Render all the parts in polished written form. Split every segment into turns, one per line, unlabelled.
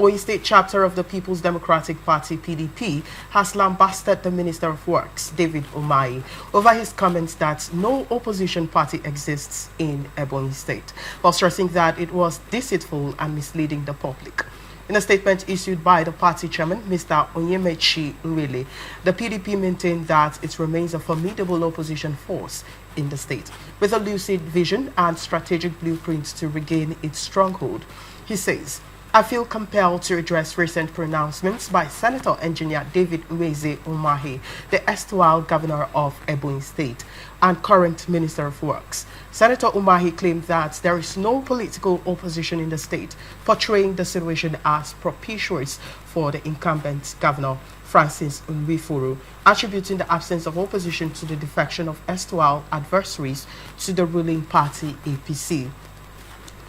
Ebonyi State chapter of the People's Democratic Party, PDP, has lambasted the Minister of Works, David Umahi, over his comments that no opposition party exists in Ebonyi State, while stressing that it was deceitful and misleading the public. In a statement issued by the party chairman, Mr. Onyemechi Nwele, the PDP maintained that it remains a formidable opposition force in the state, with a lucid vision and strategic blueprints to regain its stronghold. He says, I feel compelled to address recent pronouncements by Senator Engineer David Umahi, the erstwhile governor of Ebonyi State and current Minister of Works. Senator Umahi claimed that there is no political opposition in the state, portraying the situation as propitious for the incumbent governor, Francis Nwifuru, attributing the absence of opposition to the defection of erstwhile adversaries to the ruling party APC.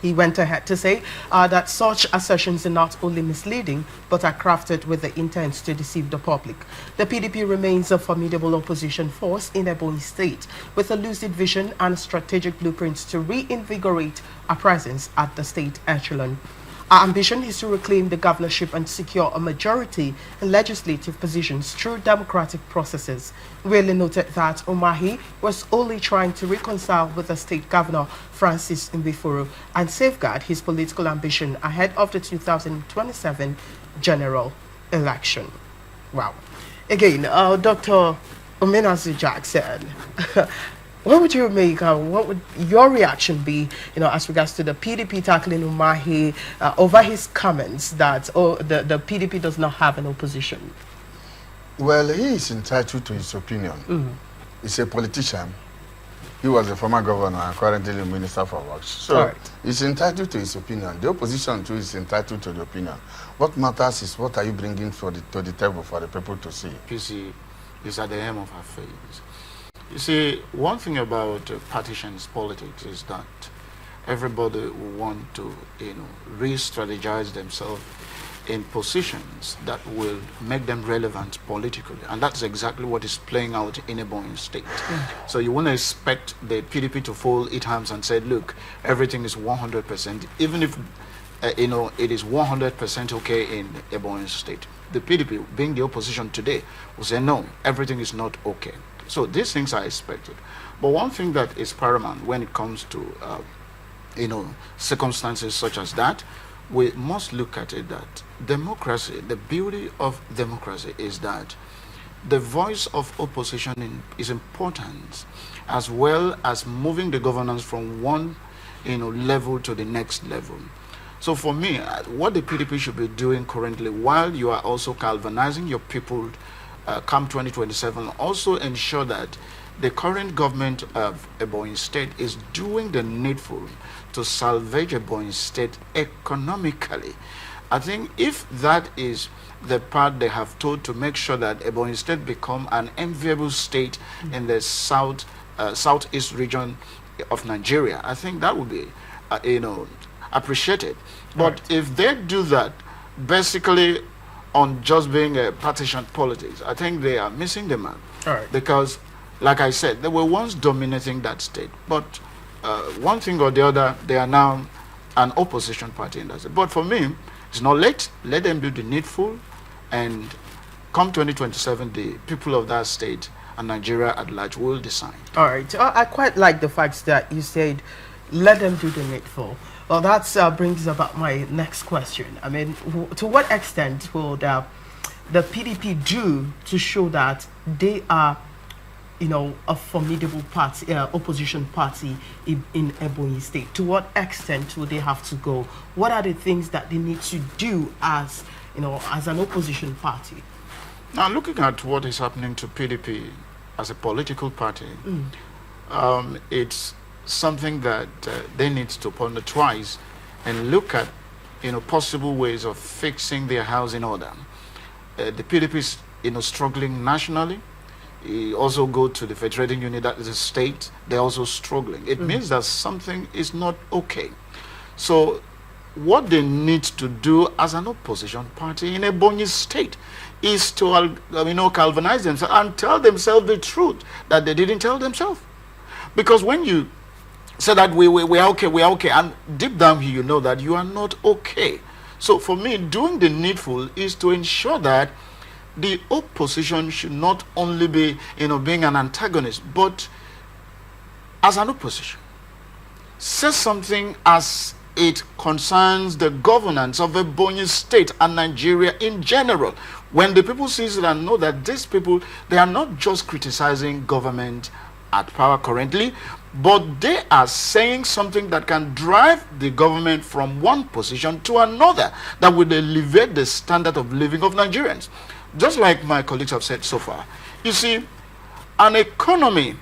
He went ahead to say that such assertions are not only misleading, but are crafted with the intent to deceive the public. The PDP remains a formidable opposition force in Ebonyi State, with a lucid vision and strategic blueprints to reinvigorate our presence at the state echelon. Our ambition is to reclaim the governorship and secure a majority in legislative positions through democratic processes. Really noted that Umahi was only trying to reconcile with the state governor, Francis Nwifuru, and safeguard his political ambition ahead of the 2027 general election. Wow. Again, Dr. Omenazu Jackson, what would you make, what would your reaction be, as regards to the PDP tackling Umahi over his comments that the PDP does not have an opposition?
Well, he is entitled to his opinion. He's a politician. He was a former governor and currently the Minister for Works. So he's entitled to his opinion. The opposition too is entitled to the opinion. What matters is what are you bringing to the table for the people to see.
PC is at the hem of our face. You see, one thing about partisan's politics is that everybody want to, re-strategize themselves in positions that will make them relevant politically. And that's exactly what is playing out in Ebonyi State. So you wouldn't expect the PDP to fold its hands and say, look, everything is 100%, even if, it is 100% okay in Ebonyi State. The PDP, being the opposition today, will say, no, everything is not okay. So these things are expected. But one thing that is paramount when it comes to, circumstances such as that, we must look at it that democracy, the beauty of democracy is that the voice of opposition is important, as well as moving the governance from one, level to the next level. So for me, what the PDP should be doing currently, while you are also galvanizing your people come 2027, also ensure that the current government of Ebonyi State is doing the needful to salvage Ebonyi State economically. I think if that is the part they have told to make sure that Ebonyi State become an enviable state in the southeast region of Nigeria, I think that would be, appreciated. But if they do that, basically on just being a partisan politics, I think they are missing the mark. Because, like I said, they were once dominating that state. But one thing or the other, they are now an opposition party in that state. But for me, it's not late. Let them do the needful. And come 2027, the people of that state and Nigeria at large will decide.
All right. I quite like the fact that you said, let them do the needful. Well, that brings about my next question. I mean, to what extent will the PDP do to show that they are, a formidable party, opposition party in Ebonyi State? To what extent will they have to go? What are the things that they need to do as, as an opposition party?
Now, looking at what is happening to PDP as a political party, it's something that they need to ponder twice and look at, possible ways of fixing their house in order. The PDP is, struggling nationally. You also go to the federating unit, that is a state, they're also struggling. It means that something is not okay. So what they need to do as an opposition party in Ebonyi State is to, galvanize themselves and tell themselves the truth that they didn't tell themselves. Because when you say that we are okay, and deep down here you know that you are not okay. So for me, doing the needful is to ensure that the opposition should not only be, being an antagonist, but as an opposition, say something as it concerns the governance of Ebonyi State and Nigeria in general. When the people see it and know that these people, they are not just criticizing government at power currently, but they are saying something that can drive the government from one position to another, that will elevate the standard of living of Nigerians. Just like my colleagues have said so far, you see, an economy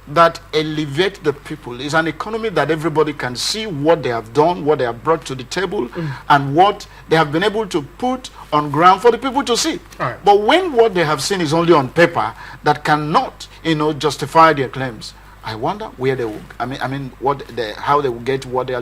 that elevates the people is an economy that everybody can see what they have done, what they have brought to the table, and what they have been able to put on ground for the people to see.
Right.
But when what they have seen is only on paper, that cannot, justify their claims, I wonder where they will, how they will get what they are